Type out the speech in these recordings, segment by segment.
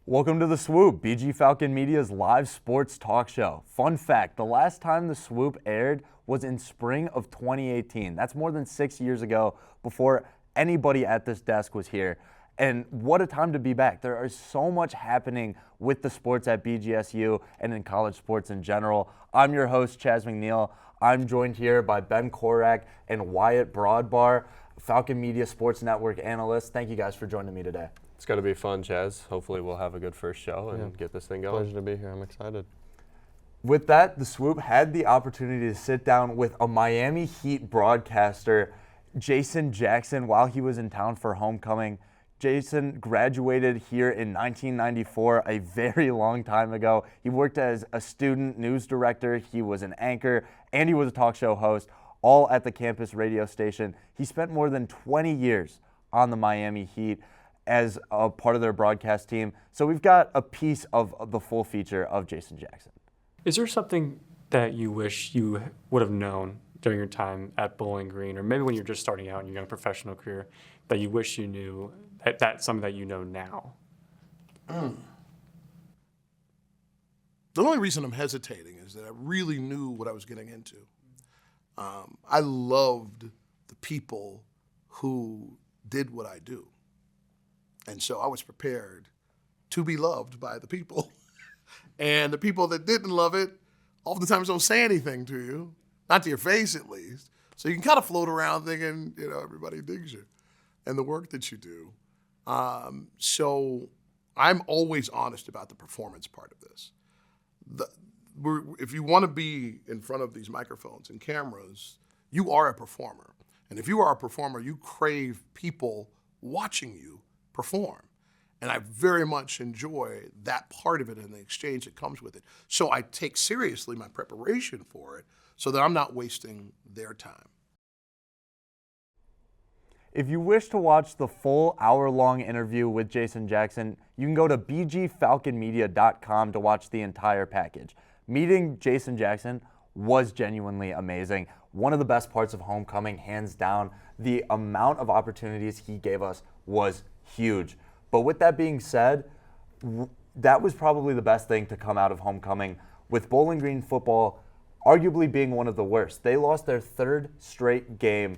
Welcome to the Swoop, BG Falcon Media's live sports talk show. Fun fact, the last time the Swoop aired was in spring of 2018. That's more than 6 years ago, before anybody at this desk was here. And what a time to be back. There is so much happening with the sports at BGSU and in college sports in general. I'm your host, Chaz McNeil. I'm joined here by Ben Korak and Wyatt Broadbar, Falcon Media Sports Network analysts. Thank you guys for joining me today. It's going to be fun, Chaz. Hopefully we'll have a good first show and get this thing going. Pleasure to be here. I'm excited. With that, the Swoop had the opportunity to sit down with a Miami Heat broadcaster, Jason Jackson, while he was in town for homecoming. Jason graduated here in 1994, a very long time ago. He worked as a student news director, he was an anchor, and he was a talk show host, all at the campus radio station. He spent more than 20 years on the Miami Heat as a part of their broadcast team. So we've got a piece of the full feature of Jason Jackson. Is there something that you wish you would have known during your time at Bowling Green, or maybe when you're just starting out in your young professional career, that you wish you knew, that's something that you know now? The only reason I'm hesitating is that I really knew what I was getting into. I loved the people who did what I do. And so I was prepared to be loved by the people. And the people that didn't love it oftentimes don't say anything to you, not to your face at least. So you can kind of float around thinking, everybody digs you and the work that you do. So I'm always honest about the performance part of this. If you want to be in front of these microphones and cameras, you are a performer. And if you are a performer, you crave people watching you perform. And I very much enjoy that part of it and the exchange that comes with it. So I take seriously my preparation for it so that I'm not wasting their time. If you wish to watch the full hour-long interview with Jason Jackson, you can go to bgfalconmedia.com to watch the entire package. Meeting Jason Jackson was genuinely amazing. One of the best parts of homecoming, hands down. The amount of opportunities he gave us was huge. But with that being said, that was probably the best thing to come out of homecoming, with Bowling Green football arguably being one of the worst. They lost their third straight game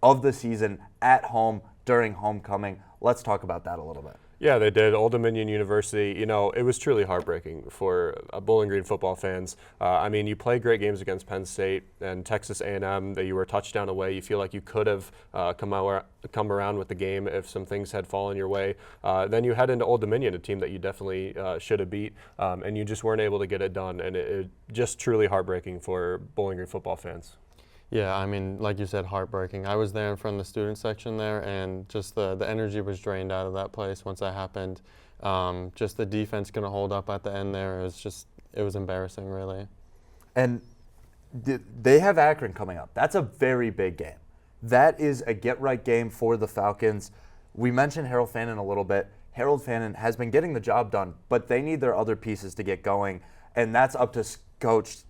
of the season at home during homecoming. Let's talk about that a little bit. Yeah, they did. Old Dominion University, it was truly heartbreaking for Bowling Green football fans. You play great games against Penn State and Texas A&M that you were a touchdown away. You feel like you could have come around with the game if some things had fallen your way. Then you head into Old Dominion, a team that you definitely should have beat, and you just weren't able to get it done. And it just truly heartbreaking for Bowling Green football fans. Yeah, like you said, heartbreaking. I was there in front of the student section there, and just the energy was drained out of that place once that happened. Just the defense couldn't hold up at the end there. It was embarrassing, really. And they have Akron coming up. That's a very big game. That is a get-right game for the Falcons. We mentioned Harold Fannin a little bit. Harold Fannin has been getting the job done, but they need their other pieces to get going, and that's up to Coach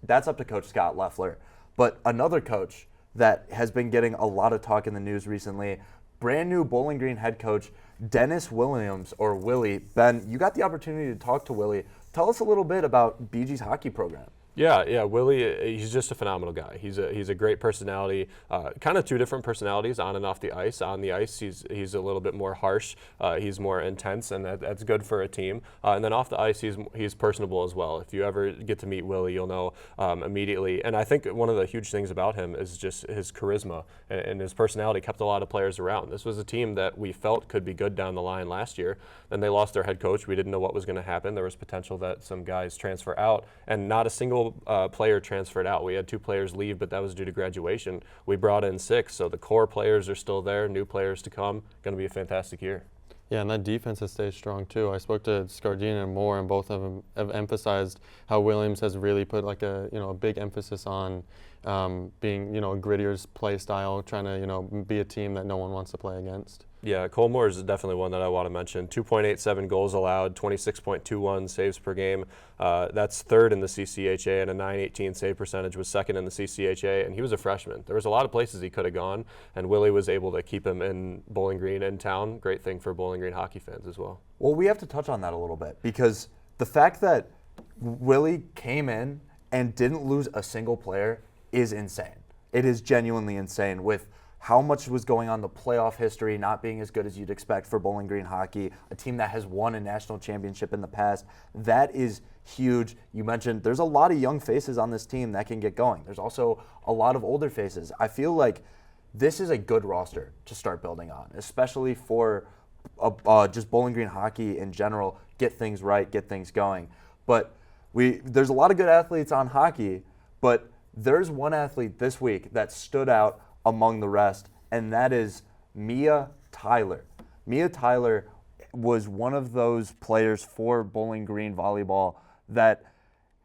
Scott Loeffler. But another coach that has been getting a lot of talk in the news recently, brand new Bowling Green head coach Dennis Williams, or Willie. Ben, you got the opportunity to talk to Willie. Tell us a little bit about BG's hockey program. Yeah, Willie, he's just a phenomenal guy. He's a great personality, kind of two different personalities on and off the ice. On the ice, he's a little bit more harsh. He's more intense, and that's good for a team. And then off the ice, he's personable as well. If you ever get to meet Willie, you'll know immediately. And I think one of the huge things about him is just his charisma and his personality kept a lot of players around. This was a team that we felt could be good down the line last year. Then they lost their head coach. We didn't know what was going to happen. There was potential that some guys transfer out, and not a single player transferred out. We had 2 players leave, but that was due to graduation. We brought in 6, so the core players are still there, new players to come. Going to be a fantastic year. Yeah, and that defense has stayed strong too. I spoke to Scardina and Moore, and both of them have emphasized how Williams has really put a big emphasis on being a grittier play style, trying to be a team that no one wants to play against. Yeah, Colmore is definitely one that I want to mention. 2.87 goals allowed, 26.21 saves per game. That's third in the CCHA, and a .918 save percentage was second in the CCHA, and he was a freshman. There was a lot of places he could have gone, and Willie was able to keep him in Bowling Green in town. Great thing for Bowling Green hockey fans as well. Well, we have to touch on that a little bit, because the fact that Willie came in and didn't lose a single player is insane. It is genuinely insane with how much was going on, the playoff history not being as good as you'd expect for Bowling Green hockey, a team that has won a national championship in the past. That is huge. You mentioned there's a lot of young faces on this team that can get going. There's also a lot of older faces. I feel like this is a good roster to start building on, especially for just Bowling Green hockey in general. Get things right, get things going. But there's a lot of good athletes on hockey, but there's one athlete this week that stood out among the rest, and that is Mia Tyler. Mia Tyler was one of those players for Bowling Green volleyball that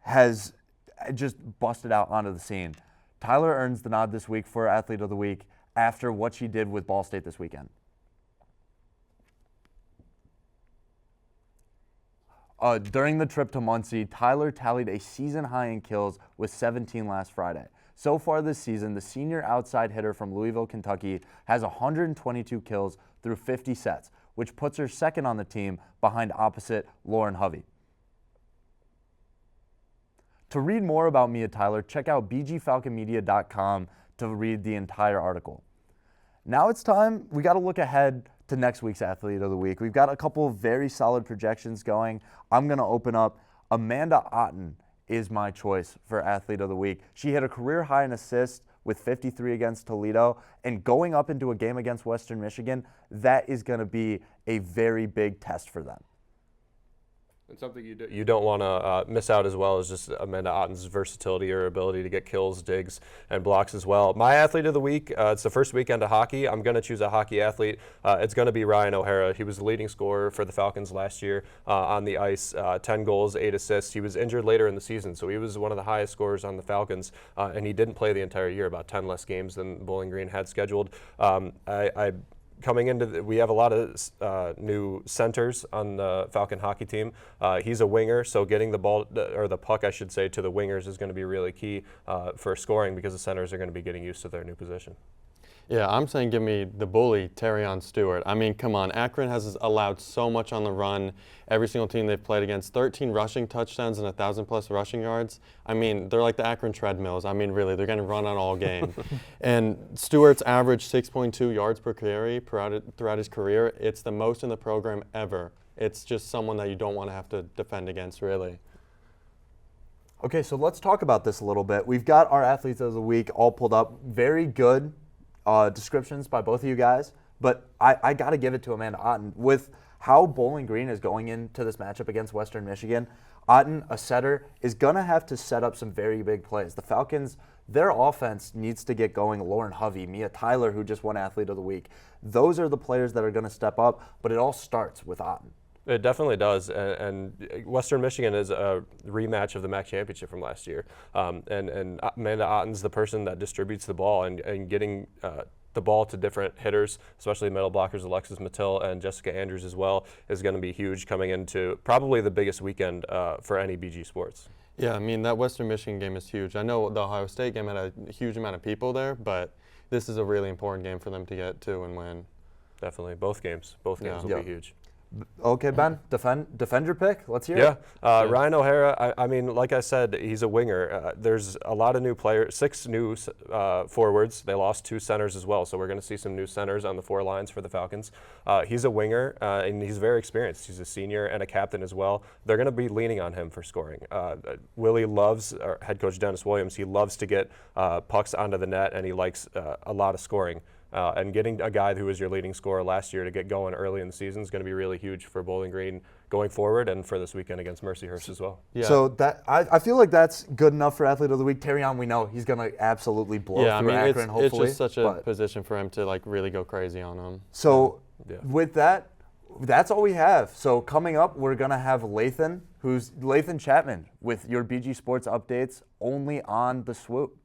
has just busted out onto the scene. Tyler earns the nod this week for Athlete of the Week after what she did with Ball State this weekend. During the trip to Muncie, Tyler tallied a season high in kills with 17 last Friday. So far this season, the senior outside hitter from Louisville, Kentucky, has 122 kills through 50 sets, which puts her second on the team behind opposite Lauren Hovey. To read more about Mia Tyler, check out bgfalconmedia.com to read the entire article. Now it's time, we got to look ahead to next week's Athlete of the Week. We've got a couple of very solid projections going. I'm going to open up. Amanda Otten is my choice for Athlete of the Week. She hit a career high in assists with 53 against Toledo, and going up into a game against Western Michigan, that is going to be a very big test for them. And something you don't want to miss out as well is just Amanda Otten's versatility, her ability to get kills, digs, and blocks as well. My Athlete of the Week, it's the first weekend of hockey. I'm going to choose a hockey athlete. It's going to be Ryan O'Hara. He was the leading scorer for the Falcons last year on the ice, 10 goals, 8 assists. He was injured later in the season, so he was one of the highest scorers on the Falcons, and he didn't play the entire year, about 10 less games than Bowling Green had scheduled. Coming into we have a lot of new centers on the Falcon hockey team. He's a winger, so getting the ball, or the puck, I should say, to the wingers is going to be really key for scoring, because the centers are going to be getting used to their new position. Yeah, I'm saying give me the bully, Terrion Stewart. I mean, come on. Akron has allowed so much on the run. Every single team they've played against, 13 rushing touchdowns and 1,000+ rushing yards. I mean, they're like the Akron treadmills. I mean, really, they're going to run on all game. And Stewart's averaged 6.2 yards per carry throughout his career. It's the most in the program ever. It's just someone that you don't want to have to defend against, really. Okay, so let's talk about this a little bit. We've got our Athletes of the Week all pulled up. Very good descriptions by both of you guys, but I got to give it to Amanda Otten. With how Bowling Green is going into this matchup against Western Michigan, Otten, a setter, is going to have to set up some very big plays. The Falcons, their offense needs to get going. Lauren Hovey, Mia Tyler, who just won Athlete of the Week. Those are the players that are going to step up, but it all starts with Otten. It definitely does, and Western Michigan is a rematch of the MAC championship from last year. And Amanda Otten's the person that distributes the ball, and getting the ball to different hitters, especially middle blockers, Alexis Mattil and Jessica Andrews as well, is going to be huge coming into probably the biggest weekend for any BG sports. Yeah, I mean, that Western Michigan game is huge. I know the Ohio State game had a huge amount of people there, but this is a really important game for them to get to and win. Definitely, both games will be huge. Okay, Ben, defend your pick. Let's hear it. Yeah, Ryan O'Hara, I mean, like I said, he's a winger. There's a lot of new players, 6 new forwards. They lost 2 centers as well, so we're going to see some new centers on the 4 lines for the Falcons. He's a winger, and he's very experienced. He's a senior and a captain as well. They're going to be leaning on him for scoring. Willie loves, or head coach Dennis Williams, he loves to get pucks onto the net, and he likes a lot of scoring. And getting a guy who was your leading scorer last year to get going early in the season is going to be really huge for Bowling Green going forward, and for this weekend against Mercyhurst as well. Yeah. So that I feel like that's good enough for Athlete of the Week. Terrion, we know he's going to absolutely blow through Akron, hopefully. It's just such a position for him to like really go crazy on him. So with that, that's all we have. So coming up, we're going to have Lathan Chapman with your BG Sports updates only on the Swoop.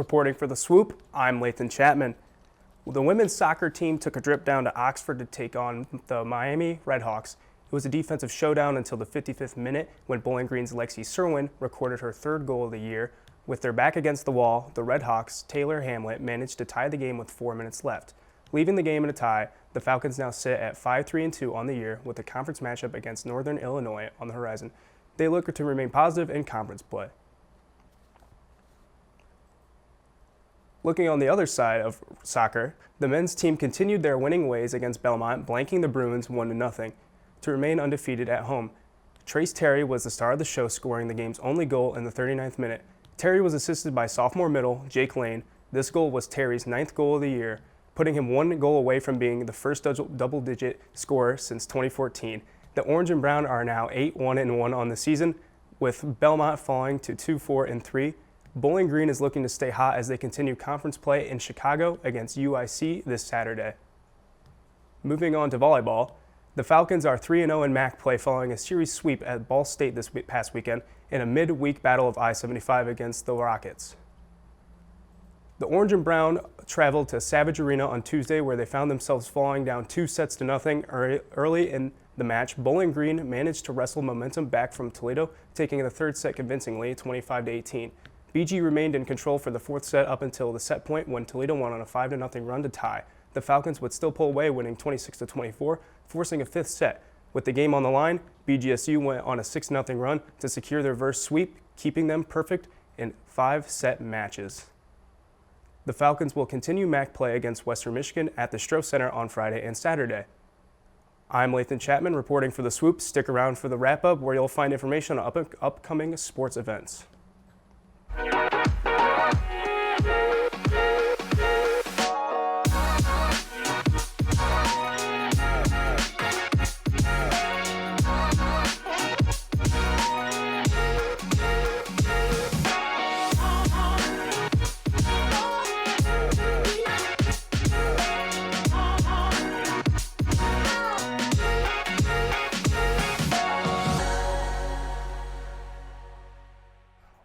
Reporting for the Swoop, I'm Lathan Chapman. The women's soccer team took a trip down to Oxford to take on the Miami Redhawks. It was a defensive showdown until the 55th minute when Bowling Green's Lexi Serwin recorded her third goal of the year. With their back against the wall, the Redhawks' Taylor Hamlet managed to tie the game with 4 minutes left. Leaving the game in a tie, the Falcons now sit at 5-3-2 on the year with a conference matchup against Northern Illinois on the horizon. They look to remain positive in conference play. Looking on the other side of soccer, the men's team continued their winning ways against Belmont, blanking the Bruins 1-0 to remain undefeated at home. Trace Terry was the star of the show, scoring the game's only goal in the 39th minute. Terry was assisted by sophomore middle Jake Lane. This goal was Terry's 9th goal of the year, putting him 1 goal away from being the first double-digit scorer since 2014. The Orange and Brown are now 8-1-1 on the season, with Belmont falling to 2-4-3. Bowling Green is looking to stay hot as they continue conference play in Chicago against UIC this Saturday. Moving on to volleyball, the Falcons are 3-0 in MAC play following a series sweep at Ball State this past weekend in a midweek battle of I-75 against the Rockets. The Orange and Brown traveled to Savage Arena on Tuesday, where they found themselves falling down 2-0 early in the match. Bowling Green managed to wrestle momentum back from Toledo, taking the third set convincingly, 25-18. BG remained in control for the fourth set up until the set point when Toledo won on a 5-0 run to tie. The Falcons would still pull away, winning 26-24, forcing a fifth set. With the game on the line, BGSU went on a 6-0 run to secure their reverse sweep, keeping them perfect in 5-set matches. The Falcons will continue MAC play against Western Michigan at the Stroh Center on Friday and Saturday. I'm Lathan Chapman reporting for the Swoop. Stick around for the wrap-up, where you'll find information on upcoming sports events.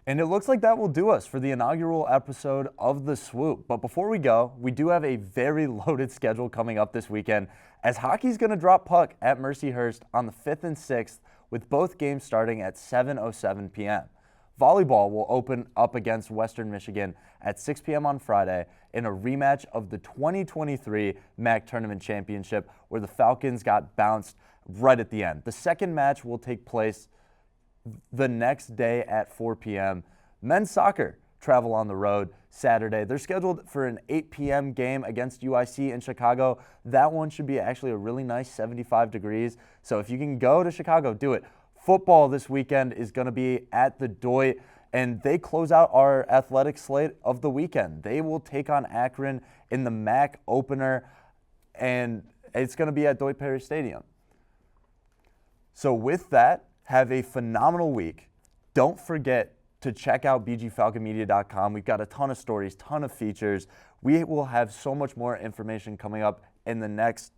And it looks like that will do us for the inaugural episode of The Swoop. But before we go, we do have a very loaded schedule coming up this weekend, as hockey's going to drop puck at Mercyhurst on the 5th and 6th, with both games starting at 7:07 p.m. Volleyball will open up against Western Michigan at 6 p.m. on Friday in a rematch of the 2023 MAC Tournament Championship, where the Falcons got bounced right at the end. The second match will take place the next day at 4 p.m. Men's soccer travel on the road Saturday. They're scheduled for an 8 p.m. game against UIC in Chicago. That one should be actually a really nice 75 degrees. So if you can go to Chicago, do it. Football this weekend is going to be at the Doit, and they close out our athletic slate of the weekend. They will take on Akron in the MAC opener, and it's going to be at Doit Perry Stadium. So with that, have a phenomenal week. Don't forget to check out bgfalconmedia.com. We've got a ton of stories, ton of features. We will have so much more information coming up in the next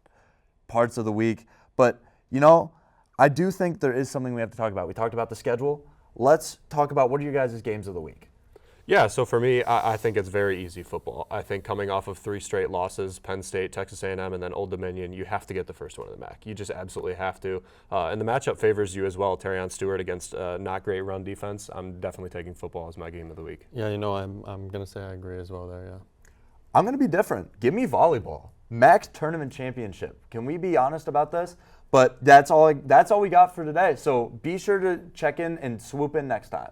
parts of the week. But, you know, I do think there is something we have to talk about. We talked about the schedule. Let's talk about what are your guys' games of the week. Yeah, so for me, I think it's very easy football. I think coming off of 3 straight losses, Penn State, Texas A&M, and then Old Dominion, you have to get the first one in the MAC. You just absolutely have to. And the matchup favors you as well. Terrion Stewart against not great run defense. I'm definitely taking football as my game of the week. Yeah, you know, I'm going to say I agree as well there, yeah. I'm going to be different. Give me volleyball. MAC Tournament Championship. Can we be honest about this? But that's all we got for today. So be sure to check in and swoop in next time.